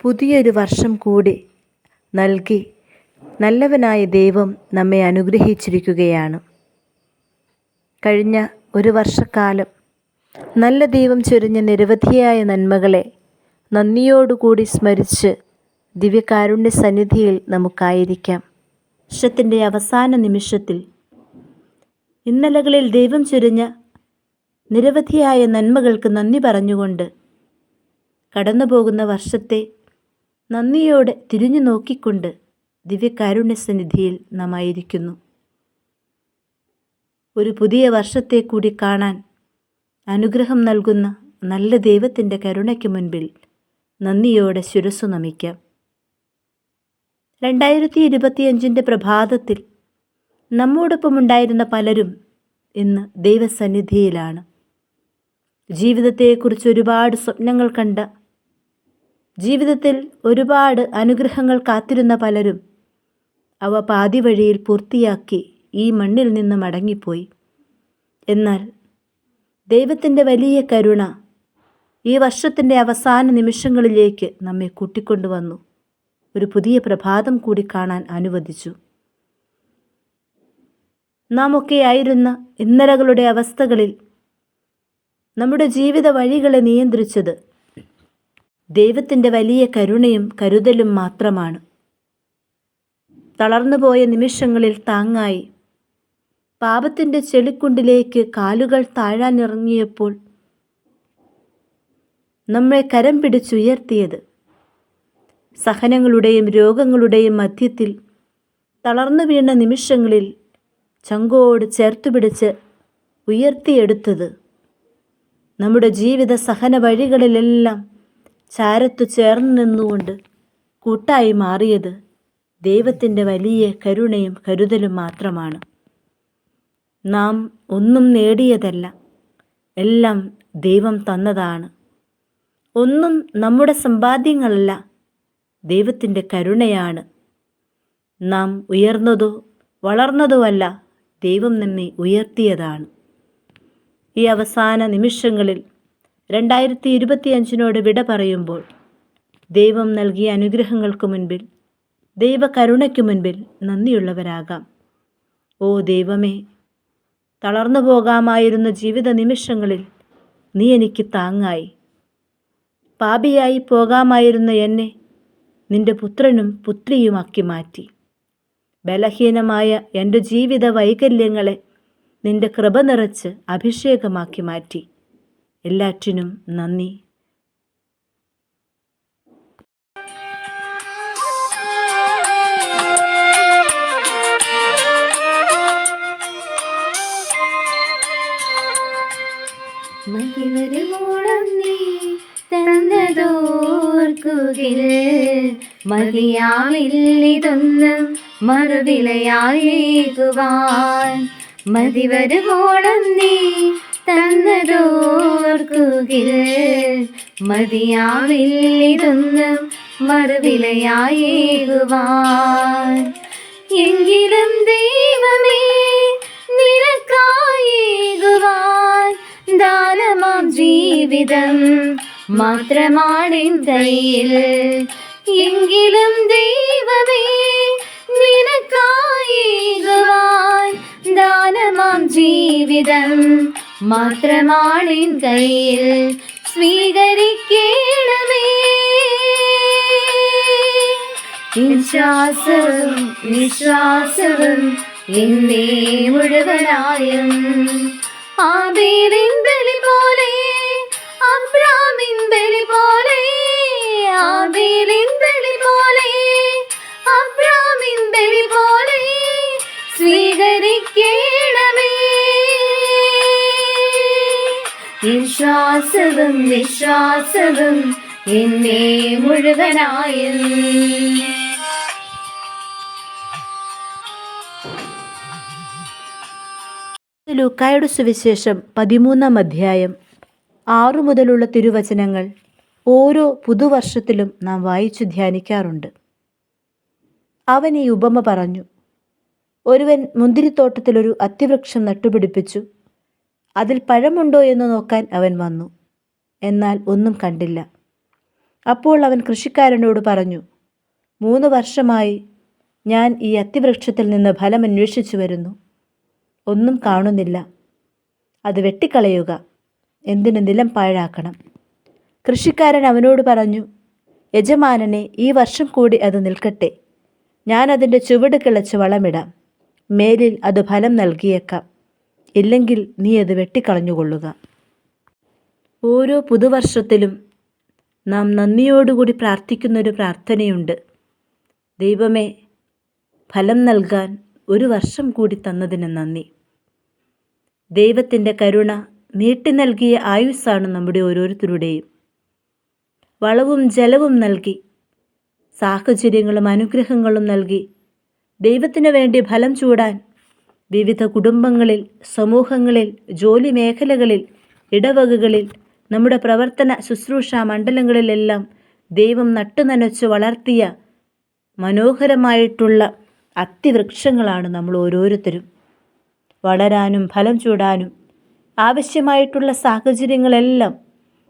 പുതിയൊരു വർഷം കൂടി നൽകി നല്ലവനായ ദൈവം നമ്മെ അനുഗ്രഹിച്ചിരിക്കുകയാണ്. കഴിഞ്ഞ ഒരു വർഷക്കാലം നല്ല ദൈവം ചൊരിഞ്ഞ നിരവധിയായ നന്മകളെ നന്ദിയോടുകൂടി സ്മരിച്ച് ദിവ്യകാരുണ്യ സന്നിധിയിൽ നമുക്കായിരിക്കാം. വർഷത്തിൻ്റെ അവസാന നിമിഷത്തിൽ ഇന്നലകളിൽ ദൈവം ചൊരിഞ്ഞ നിരവധിയായ നന്മകൾക്ക് നന്ദി പറഞ്ഞുകൊണ്ട് കടന്നുപോകുന്ന വർഷത്തെ നന്ദിയോടെ തിരിഞ്ഞു നോക്കിക്കൊണ്ട് ദിവ്യകാരുണ്യ സന്നിധിയിൽ നാം ആയിരിക്കുന്നു. ഒരു പുതിയ വർഷത്തെ കൂടി കാണാൻ അനുഗ്രഹം നൽകുന്ന നല്ല ദൈവത്തിൻ്റെ കരുണയ്ക്ക് മുൻപിൽ നന്ദിയോടെ ശിരസ്സു നമിക്കാം. 2025 പ്രഭാതത്തിൽ നമ്മോടൊപ്പമുണ്ടായിരുന്ന പലരും ഇന്ന് ദൈവസന്നിധിയിലാണ്. ജീവിതത്തെക്കുറിച്ച് ഒരുപാട് സ്വപ്നങ്ങൾ കണ്ട, ജീവിതത്തിൽ ഒരുപാട് അനുഗ്രഹങ്ങൾ കാത്തിരുന്ന പലരും അവ പാതി വഴിയിൽ പൂർത്തിയാക്കി ഈ മണ്ണിൽ നിന്ന് മടങ്ങിപ്പോയി. എന്നാൽ ദൈവത്തിൻ്റെ വലിയ കരുണ ഈ വർഷത്തിൻ്റെ അവസാന നിമിഷങ്ങളിലേക്ക് നമ്മെ കൂട്ടിക്കൊണ്ടുവന്നു. ഒരു പുതിയ പ്രഭാതം കൂടി കാണാൻ അനുവദിച്ചു. നാം ഒക്കെയായിരുന്ന ഇന്നലകളുടെ അവസ്ഥകളിൽ നമ്മുടെ ജീവിത വഴികളെ നിയന്ത്രിച്ചത് ദൈവത്തിൻ്റെ വലിയ കരുണയും കരുതലും മാത്രമാണ്. തളർന്നുപോയ നിമിഷങ്ങളിൽ താങ്ങായി, പാപത്തിൻ്റെ ചെളിക്കുണ്ടിലേക്ക് കാലുകൾ താഴാനിറങ്ങിയപ്പോൾ നമ്മെ കരം പിടിച്ചുയർത്തിയത്, സഹനങ്ങളുടെയും രോഗങ്ങളുടെയും മധ്യത്തിൽ തളർന്നു വീണ നിമിഷങ്ങളിൽ ചങ്കോട് ചേർത്തുപിടിച്ച് ഉയർത്തിയെടുത്തത്, നമ്മുടെ ജീവിത സഹന വഴികളിലെല്ലാം ചാരത്തു ചേർന്ന് നിന്നുകൊണ്ട് കൂട്ടായി മാറിയത് ദൈവത്തിൻ്റെ വലിയ കരുണയും കരുതലും മാത്രമാണ്. നാം ഒന്നും നേടിയതല്ല, എല്ലാം ദൈവം തന്നതാണ്. ഒന്നും നമ്മുടെ സമ്പാദ്യങ്ങളല്ല, ദൈവത്തിൻ്റെ കരുണയാണ്. നാം ഉയർന്നതോ വളർന്നതോ അല്ല, ദൈവം നമ്മെ ഉയർത്തിയതാണ്. ഈ അവസാന നിമിഷങ്ങളിൽ 2025 വിട പറയുമ്പോൾ ദൈവം നൽകിയ അനുഗ്രഹങ്ങൾക്ക് മുൻപിൽ, ദൈവകരുണയ്ക്ക് മുൻപിൽ നന്ദിയുള്ളവരാകാം. ഓ ദൈവമേ, തളർന്നു പോകാമായിരുന്ന ജീവിത നിമിഷങ്ങളിൽ നീ എനിക്ക് താങ്ങായി. പാപിയായി പോകാമായിരുന്ന എന്നെ നിന്റെ പുത്രനും പുത്രിയുമാക്കി മാറ്റി. ബലഹീനമായ എൻ്റെ ജീവിത വൈകല്യങ്ങളെ നിന്റെ കൃപ നിറച്ച് അഭിഷേകമാക്കി മാറ്റി. എല്ലാറ്റിനും നന്ദി. മതിവരുവോളം നീ തന്നതോർക്കുകിൽ മതിയാവില്ലിതൊന്നും മറുവിലയായേകുവാൻ. മതിവരുവോളം നീ തന്നതോർക്കുകിൽ മതിയാവില്ലിതൊന്നും മറുവിലയായേകുവാൻ. എങ്കിലും ദൈവമേ, നിനക്കായേകുവാൻ ദാനമാം ജീവിതം മാത്രമാണെൻ കയ്യിൽ. എങ്കിലും ദൈവമേ, നിനക്കായേകുവാൻ ദാനമാം ജീവിതം മാത്രമാണെൻ കയ്യിൽ. സ്വീകരിക്കണമേ വിശ്വാസവും വിശ്വാസവും എന്നേ മുഴുവനായും. ആബേലിൻ ബലി പോലെ, അബ്രാമിൻ ബലി പോലെ, ആബേലിൻ ബലി പോലെ, അബ്രാമിൻ ബലി പോലെ സ്വീകരിക്കണമേ. വിശ്വാസവും വിശ്വാസവും എന്നേ മുഴുവനായും. ലൂക്കായുടെ സുവിശേഷം 13-ാം അധ്യായം 6 മുതലുള്ള തിരുവചനങ്ങൾ ഓരോ പുതുവർഷത്തിലും നാം വായിച്ചു ധ്യാനിക്കാറുണ്ട്. അവൻ ഈ ഉപമ പറഞ്ഞു. ഒരുവൻ മുന്തിരിത്തോട്ടത്തിലൊരു അത്തിവൃക്ഷം നട്ടുപിടിപ്പിച്ചു. അതിൽ പഴമുണ്ടോ എന്ന് നോക്കാൻ അവൻ വന്നു. എന്നാൽ ഒന്നും കണ്ടില്ല. അപ്പോൾ അവൻ കൃഷിക്കാരനോട് പറഞ്ഞു, 3 വർഷമായി ഞാൻ ഈ അത്തിവൃക്ഷത്തിൽ നിന്ന് ഫലം അന്വേഷിച്ചു വരുന്നു, ഒന്നും കാണുന്നില്ല. അത് വെട്ടിക്കളയുക, എന്തിനു നിലം പാഴാക്കണം. കൃഷിക്കാരൻ അവനോട് പറഞ്ഞു, യജമാനനെ, ഈ വർഷം കൂടി അത് നിൽക്കട്ടെ. ഞാൻ അതിൻ്റെ ചുവട് കിളച്ച് വളമിടാം. മേലിൽ അത് ഫലം നൽകിയേക്കാം. ഇല്ലെങ്കിൽ നീ അത് വെട്ടിക്കളഞ്ഞുകൊള്ളുക. ഓരോ പുതുവർഷത്തിലും നാം നന്ദിയോടുകൂടി പ്രാർത്ഥിക്കുന്നൊരു പ്രാർത്ഥനയുണ്ട്. ദൈവമേ, ഫലം നൽകാൻ 1 വർഷം കൂടി തന്നതിന് നന്ദി. ദൈവത്തിൻ്റെ കരുണ നീട്ടി നൽകിയ ആയുസ്സാണ് നമ്മുടെ ഓരോരുത്തരുടെയും. വളവും ജലവും നൽകി, സാഹചര്യങ്ങളും അനുഗ്രഹങ്ങളും നൽകി, ദൈവത്തിനു വേണ്ടി ഫലം ചൂടാൻ വിവിധ കുടുംബങ്ങളിൽ, സമൂഹങ്ങളിൽ, ജോലി മേഖലകളിൽ, ഇടവകകളിൽ, നമ്മുടെ പ്രവർത്തന ശുശ്രൂഷ മണ്ഡലങ്ങളിലെല്ലാം ദൈവം നട്ടുനനച്ച് വളർത്തിയ മനോഹരമായിട്ടുള്ള അത്തിവൃക്ഷങ്ങളാണ് നമ്മൾ ഓരോരുത്തരും. വളരാനും ഫലം ചൂടാനും ആവശ്യമായിട്ടുള്ള സാഹചര്യങ്ങളെല്ലാം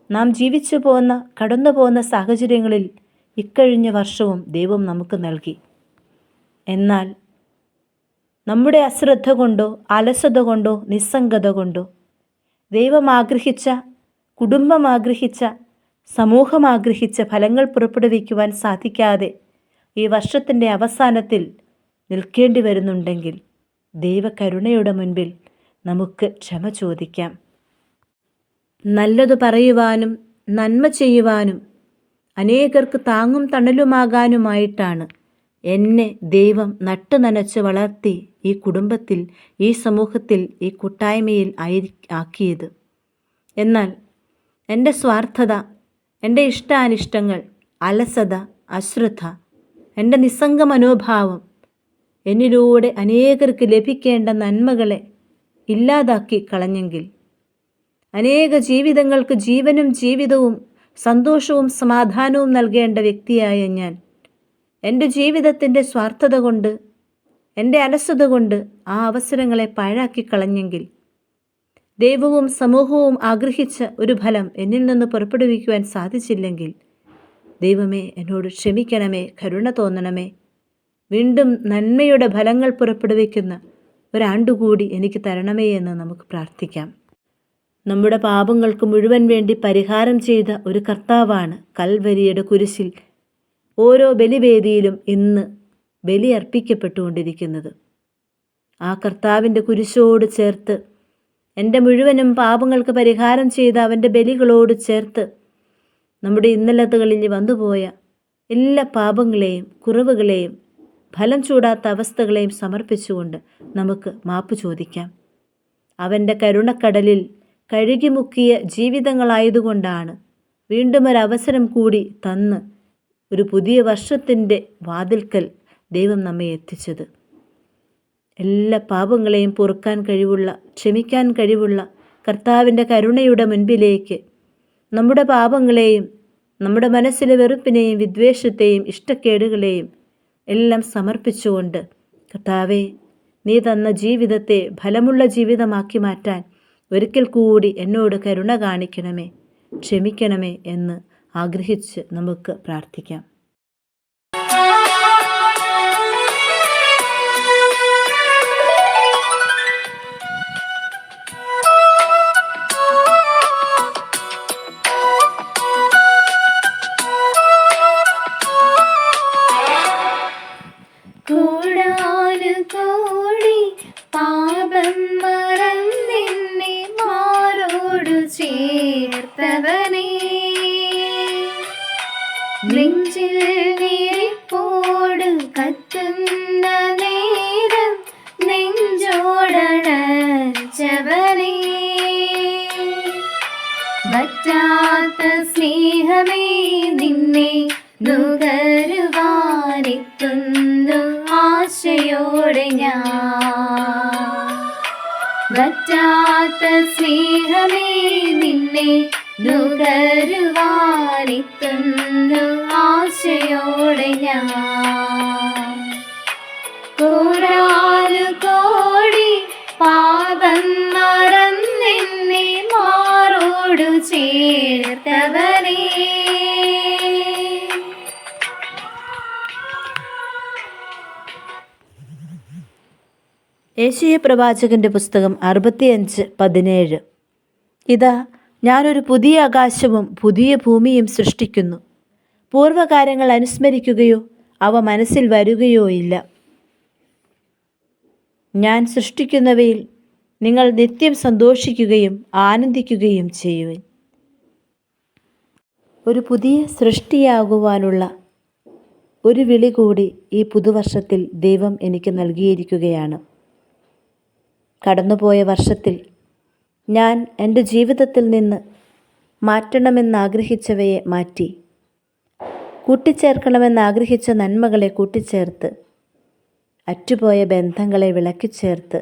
നാം ജീവിച്ചു പോന്ന, കടന്നു പോകുന്ന സാഹചര്യങ്ങളിൽ ഇക്കഴിഞ്ഞ വർഷവും ദൈവം നമുക്ക് നൽകി. എന്നാൽ നമ്മുടെ അശ്രദ്ധ കൊണ്ടോ അലസത കൊണ്ടോ നിസ്സംഗത കൊണ്ടോ ദൈവം ആഗ്രഹിച്ച, കുടുംബം ആഗ്രഹിച്ച, സമൂഹം ആഗ്രഹിച്ച ഫലങ്ങൾ പുറപ്പെടുവിക്കുവാൻ സാധിക്കാതെ ഈ വർഷത്തിൻ്റെ അവസാനത്തിൽ നിൽക്കേണ്ടി വരുന്നുണ്ടെങ്കിൽ ദൈവകരുണയുടെ മുൻപിൽ നമുക്ക് ക്ഷമ ചോദിക്കാം. നല്ലത് പറയുവാനും നന്മ ചെയ്യുവാനും അനേകർക്ക് താങ്ങും തണലുമാകാനുമായിട്ടാണ് എന്നെ ദൈവം നട്ടുനനച്ച് വളർത്തി ഈ കുടുംബത്തിൽ, ഈ സമൂഹത്തിൽ, ഈ കൂട്ടായ്മയിൽ ആക്കിയത്. എന്നാൽ എൻ്റെ സ്വാർത്ഥത, എൻ്റെ ഇഷ്ടാനിഷ്ടങ്ങൾ, അലസത, അശ്രദ്ധ, എൻ്റെ നിസ്സംഗ മനോഭാവം എന്നിലൂടെ അനേകർക്ക് ലഭിക്കേണ്ട നന്മകളെ ഇല്ലാതാക്കി കളഞ്ഞെങ്കിൽ, അനേക ജീവിതങ്ങൾക്ക് ജീവനും ജീവിതവും സന്തോഷവും സമാധാനവും നൽകേണ്ട വ്യക്തിയായ ഞാൻ എൻ്റെ ജീവിതത്തിൻ്റെ സ്വാർത്ഥത കൊണ്ട്, എൻ്റെ അലസത കൊണ്ട് ആ അവസരങ്ങളെ പാഴാക്കി കളഞ്ഞെങ്കിൽ, ദൈവവും സമൂഹവും ആഗ്രഹിച്ച ഒരു ഫലം എന്നിൽ നിന്ന് പുറപ്പെടുവിക്കുവാൻ സാധിച്ചില്ലെങ്കിൽ, ദൈവമേ, എന്നോട് ക്ഷമിക്കണമേ, കരുണ തോന്നണമേ. വീണ്ടും നന്മയുടെ ഫലങ്ങൾ പുറപ്പെടുവിക്കുന്ന ഒരാണ്ടുകൂടി എനിക്ക് തരണമേ എന്ന് നമുക്ക് പ്രാർത്ഥിക്കാം. നമ്മുടെ പാപങ്ങൾക്ക് മുഴുവൻ വേണ്ടി പരിഹാരം ചെയ്ത ഒരു കർത്താവാണ് കൽവരിയുടെ കുരിശിൽ ഓരോ ബലിവേദിയിലും ഇന്ന് ബലി അർപ്പിക്കപ്പെട്ടുകൊണ്ടിരിക്കുന്നത്. ആ കർത്താവിൻ്റെ കുരിശോട് ചേർത്ത്, എൻ്റെ മുഴുവനും പാപങ്ങൾക്ക് പരിഹാരം ചെയ്ത അവൻ്റെ ബലികളോട് ചേർത്ത് നമ്മുടെ ഇന്നലത്തുകളിൽ വന്നുപോയ എല്ലാ പാപങ്ങളെയും കുറവുകളെയും ഫലം ചൂടാത്ത അവസ്ഥകളെയും സമർപ്പിച്ചുകൊണ്ട് നമുക്ക് മാപ്പ് ചോദിക്കാം. അവൻ്റെ കരുണക്കടലിൽ കഴുകിമുക്കിയ ജീവിതങ്ങളായതുകൊണ്ടാണ് വീണ്ടും ഒരവസരം കൂടി തന്ന് ഒരു പുതിയ വർഷത്തിൻ്റെ വാതിൽക്കൽ ദൈവം നമ്മെ എത്തിച്ചത്. എല്ലാ പാപങ്ങളെയും പൊറുക്കാൻ കഴിവുള്ള, ക്ഷമിക്കാൻ കഴിവുള്ള കർത്താവിൻ്റെ കരുണയുടെ മുൻപിലേക്ക് നമ്മുടെ പാപങ്ങളെയും നമ്മുടെ മനസ്സിലെ വെറുപ്പിനെയും വിദ്വേഷത്തെയും ഇഷ്ടക്കേടുകളെയും എല്ലാം സമർപ്പിച്ചുകൊണ്ട്, കർത്താവേ, നീ തന്ന ജീവിതത്തെ ഫലമുള്ള ജീവിതമാക്കി മാറ്റാൻ ഒരിക്കൽ കൂടി എന്നോട് കരുണ കാണിക്കണമേ, ക്ഷമിക്കണമേ എന്ന് ആഗ്രഹിച്ച് നമുക്ക് പ്രാർത്ഥിക്കാം. കോടാനുകോടി പാപം മറന്നെന്നെ മാറോടു ചേർത്തവനേ, നെഞ്ചിൽ വിരിപ്പോട് കത്തുന്ന നേരം നെഞ്ചോടണച്ചവനേ, വറ്റാത്ത സ്നേഹമേ നിന്നെ നുകരുവാനെത്തുന്നു ആശയോടെ ഞാൻ. വറ്റാത്ത സ്നേഹമേ നിന്നെ നുകരുവാനെത്തുന്നു ആശയോടെ ഞാൻ. കോടാനുകോടി പാപം മറന്നെന്നെ മാറോടു ചേർത്തവനേ, യേശയ്യാ പ്രവാചകന്റെ പുസ്തകം 65:17. ഇതാ, ഞാനൊരു പുതിയ ആകാശവും പുതിയ ഭൂമിയും സൃഷ്ടിക്കുന്നു. പൂർവ്വകാര്യങ്ങൾ അനുസ്മരിക്കുകയോ അവ മനസ്സിൽ വരുകയോ ഇല്ല. ഞാൻ സൃഷ്ടിക്കുന്നവയിൽ നിങ്ങൾ നിത്യം സന്തോഷിക്കുകയും ആനന്ദിക്കുകയും ചെയ്യുവിൻ. ഒരു പുതിയ സൃഷ്ടിയാകുവാനുള്ള ഒരു വിളി കൂടി ഈ പുതുവർഷത്തിൽ ദൈവം എനിക്ക് നൽകിയിരിക്കുകയാണ്. കടന്നുപോയ വർഷത്തിൽ ഞാൻ എൻ്റെ ജീവിതത്തിൽ നിന്ന് മാറ്റണമെന്നാഗ്രഹിച്ചവയെ മാറ്റി, കൂട്ടിച്ചേർക്കണമെന്നാഗ്രഹിച്ച നന്മകളെ കൂട്ടിച്ചേർത്ത്, അറ്റുപോയ ബന്ധങ്ങളെ വിളക്കിച്ചേർത്ത്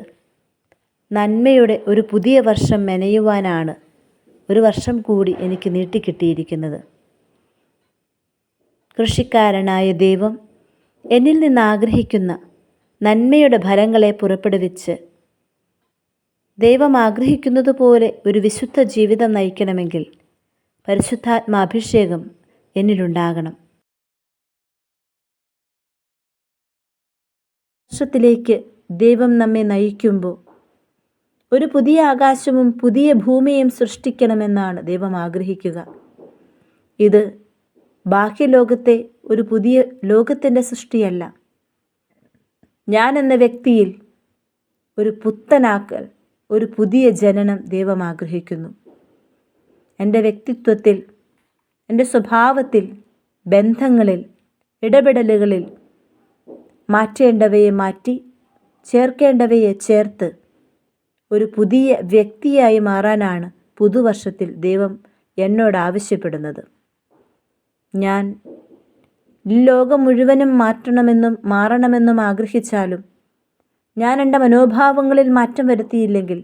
നന്മയുടെ ഒരു പുതിയ വർഷം മെനയുവാനാണ് ഒരു വർഷം കൂടി എനിക്ക് നീട്ടിക്കിട്ടിയിരിക്കുന്നത്. കൃഷിക്കാരനായ ദൈവം എന്നിൽ നിന്ന് ആഗ്രഹിക്കുന്ന നന്മയുടെ ഫലങ്ങളെ പുറപ്പെടുവിച്ച് ദൈവം ആഗ്രഹിക്കുന്നതുപോലെ ഒരു വിശുദ്ധ ജീവിതം നയിക്കണമെങ്കിൽ പരിശുദ്ധാത്മാഭിഷേകം എന്നിലുണ്ടാകണം. വർഷത്തിലേക്ക് ദൈവം നമ്മെ നയിക്കുമ്പോൾ ഒരു പുതിയ ആകാശവും പുതിയ ഭൂമിയും സൃഷ്ടിക്കണമെന്നാണ് ദൈവം ആഗ്രഹിക്കുക. ഇത് ബാഹ്യലോകത്തെ ഒരു പുതിയ ലോകത്തിൻ്റെ സൃഷ്ടിയല്ല. ഞാൻ എന്ന വ്യക്തിയിൽ ഒരു പുത്തനാക്കൽ, ഒരു പുതിയ ജനനം ദൈവം ആഗ്രഹിക്കുന്നു. എൻ്റെ വ്യക്തിത്വത്തിൽ, എൻ്റെ സ്വഭാവത്തിൽ, ബന്ധങ്ങളിൽ, ഇടപെടലുകളിൽ മാറ്റേണ്ടവയെ മാറ്റി, ചേർക്കേണ്ടവയെ ചേർത്ത് ഒരു പുതിയ വ്യക്തിയായി മാറാനാണ് പുതുവർഷത്തിൽ ദൈവം എന്നോട് ആവശ്യപ്പെടുന്നത്. ഞാൻ ലോകം മുഴുവനും മാറ്റണമെന്നും മാറണമെന്നും ആഗ്രഹിച്ചാലും ഞാൻ എൻ്റെ മനോഭാവങ്ങളിൽ മാറ്റം വരുത്തിയില്ലെങ്കിൽ,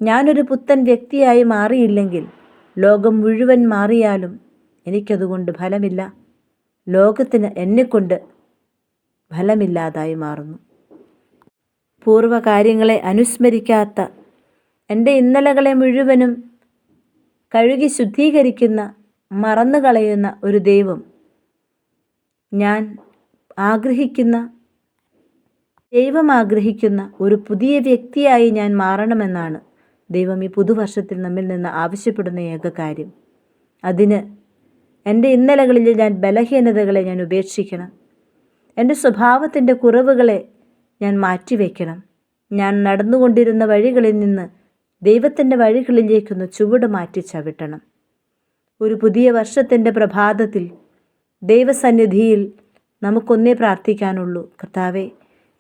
ഞാനൊരു പുത്തൻ വ്യക്തിയായി മാറിയില്ലെങ്കിൽ, ലോകം മുഴുവൻ മാറിയാലും എനിക്കതുകൊണ്ട് ഫലമില്ല. ലോകത്തിന് എന്നെക്കൊണ്ട് ഫലമില്ലാതായി മാറുന്നു. പൂർവ്വകാര്യങ്ങളെ അനുസ്മരിക്കാത്ത, എൻ്റെ ഇന്നലകളെ മുഴുവനും കഴുകി ശുദ്ധീകരിക്കുന്ന, മറന്നുകളയുന്ന ഒരു ദൈവം, ഞാൻ ആഗ്രഹിക്കുന്ന, ദൈവം ആഗ്രഹിക്കുന്ന ഒരു പുതിയ വ്യക്തിയായി ഞാൻ മാറണമെന്നാണ് ദൈവം ഈ പുതുവർഷത്തിൽ നമ്മിൽ നിന്ന് ആവശ്യപ്പെടുന്ന ഏക കാര്യം. അതിന് എൻ്റെ ഇന്നലകളിൽ ഞാൻ ബലഹീനതകളെ ഞാൻ ഉപേക്ഷിക്കണം. എൻ്റെ സ്വഭാവത്തിൻ്റെ കുറവുകളെ ഞാൻ മാറ്റിവെക്കണം. ഞാൻ നടന്നുകൊണ്ടിരുന്ന വഴികളിൽ നിന്ന് ദൈവത്തിൻ്റെ വഴികളിലേക്കൊന്ന് ചുവട് മാറ്റി ചവിട്ടണം. ഒരു പുതിയ വർഷത്തിൻ്റെ പ്രഭാതത്തിൽ ദൈവസന്നിധിയിൽ നമുക്കൊന്നേ പ്രാർത്ഥിക്കാനുള്ളൂ: കർത്താവേ,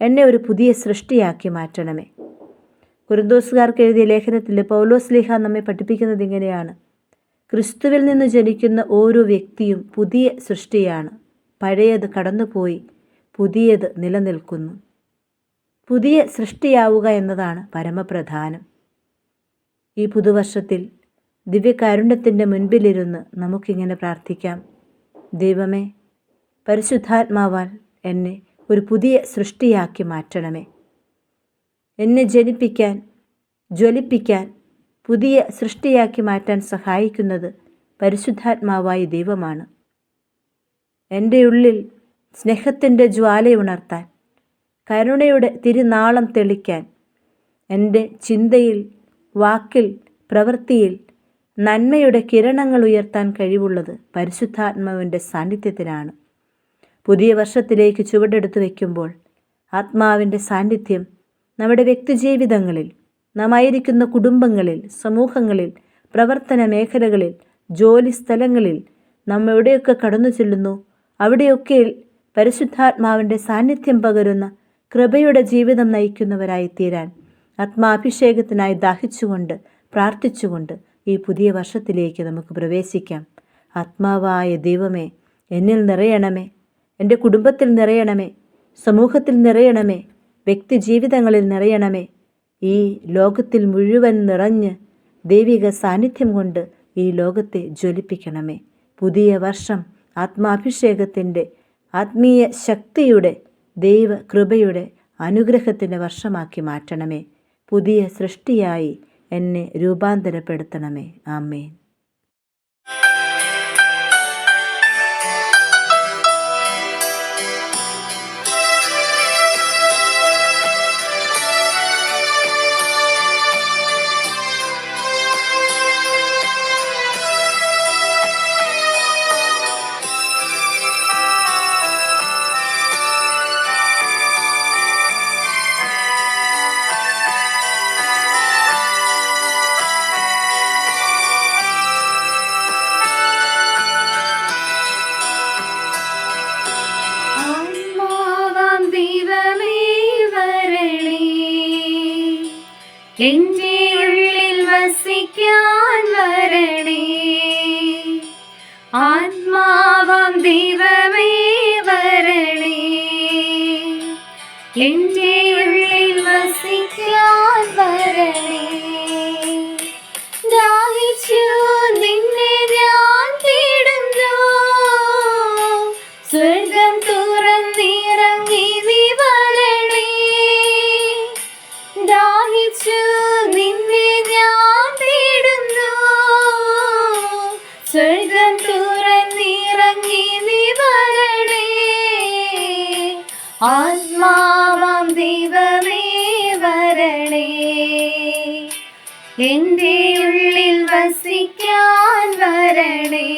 എന്നെ ഒരു പുതിയ സൃഷ്ടിയാക്കി മാറ്റണമേ. കൊരിന്തോസുകാർക്ക് എഴുതിയ ലേഖനത്തിൽ പൗലോസ്ലീഹ നമ്മെ പഠിപ്പിക്കുന്നത് ഇങ്ങനെയാണ്: ക്രിസ്തുവിൽ നിന്ന് ജനിക്കുന്ന ഓരോ വ്യക്തിയും പുതിയ സൃഷ്ടിയാണ്. പഴയത് കടന്നുപോയി, പുതിയത് നിലനിൽക്കുന്നു. പുതിയ സൃഷ്ടിയാവുക എന്നതാണ് പരമപ്രധാനം. ഈ പുതുവർഷത്തിൽ ദിവ്യകാരുണ്യത്തിൻ്റെ മുൻപിലിരുന്ന് നമുക്കിങ്ങനെ പ്രാർത്ഥിക്കാം: ദൈവമേ, പരിശുദ്ധാത്മാവാൽ എന്നെ ഒരു പുതിയ സൃഷ്ടിയാക്കി മാറ്റണമേ. എന്നെ ജനിപ്പിക്കാൻ, ജ്വലിപ്പിക്കാൻ, പുതിയ സൃഷ്ടിയാക്കി മാറ്റാൻ സഹായിക്കുന്നത് പരിശുദ്ധാത്മാവായ ദൈവമാണ്. എൻ്റെ ഉള്ളിൽ സ്നേഹത്തിൻ്റെ ജ്വാലയുണർത്താൻ, കരുണയുടെ തിരുനാളം തെളിക്കാൻ, എൻ്റെ ചിന്തയിൽ, വാക്കിൽ, പ്രവൃത്തിയിൽ നന്മയുടെ കിരണങ്ങൾ ഉയർത്താൻ കഴിവുള്ളത് പരിശുദ്ധാത്മാവിൻ്റെ സാന്നിധ്യത്തിലാണ്. പുതിയ വർഷത്തിലേക്ക് ചുവടെടുത്ത് വയ്ക്കുമ്പോൾ ആത്മാവിൻ്റെ സാന്നിധ്യം നമ്മുടെ വ്യക്തിജീവിതങ്ങളിൽ, നാം ആയിരിക്കുന്ന കുടുംബങ്ങളിൽ, സമൂഹങ്ങളിൽ, പ്രവർത്തന മേഖലകളിൽ, ജോലി സ്ഥലങ്ങളിൽ നാം എവിടെയൊക്കെ കടന്നു ചെല്ലുന്നു അവിടെയൊക്കെ പരിശുദ്ധാത്മാവിൻ്റെ സാന്നിധ്യം പകരുന്ന കൃപയുടെ ജീവിതം നയിക്കുന്നവരായി തീരാൻ ആത്മാഭിഷേകത്തിനായി ദാഹിച്ചുകൊണ്ട്, പ്രാർത്ഥിച്ചുകൊണ്ട് ഈ പുതിയ വർഷത്തിലേക്ക് നമുക്ക് പ്രവേശിക്കാം. ആത്മാവായ ദൈവമേ, എന്നിൽ നിറയണമേ, എൻ്റെ കുടുംബത്തിൽ നിറയണമേ, സമൂഹത്തിൽ നിറയണമേ, വ്യക്തി ജീവിതങ്ങളിൽ നിറയണമേ. ഈ ലോകത്തിൽ മുഴുവൻ നിറഞ്ഞ് ദൈവിക സാന്നിധ്യം കൊണ്ട് ഈ ലോകത്തെ ജ്വലിപ്പിക്കണമേ. പുതിയ വർഷം ആത്മാഭിഷേകത്തിൻ്റെ, ആത്മീയ ശക്തിയുടെ, ദൈവ കൃപയുടെ, അനുഗ്രഹത്തിൻ്റെ വർഷമാക്കി മാറ്റണമേ. പുതിയ സൃഷ്ടിയായി എന്നെ രൂപാന്തരപ്പെടുത്തണമേ. ആമേൻ. എൻ്റെ ഉള്ളിൽ വസിക്കാൻ വരണേ. ആത്മാവാം ദൈവമേ വരണേ. എൻ്റെ ഉള്ളിൽ വസിക്കാൻ വരണേ. ദാഹിച്ചു നിന്നെ ഞാൻ തേടുന്നു. സ്വർഗം തുറന്നിറങ്ങി നീ വരണേ. ദാഹിച്ചു നിന്നെ ഞാൻ തേടുന്നു. സ്വർഗം തുറന്നിറങ്ങി നീ വരണേ. ആത്മാവാം ദൈവമേ വരണേ. എൻ്റെ ഉള്ളിൽ വസിക്കാൻ വരണേ.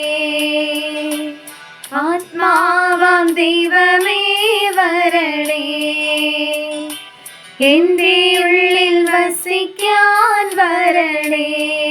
ആത്മാവാം ദൈവമേ വരണേ. എൻ്റെ ഉള്ളിൽ വസിക്കാൻ വരണേ.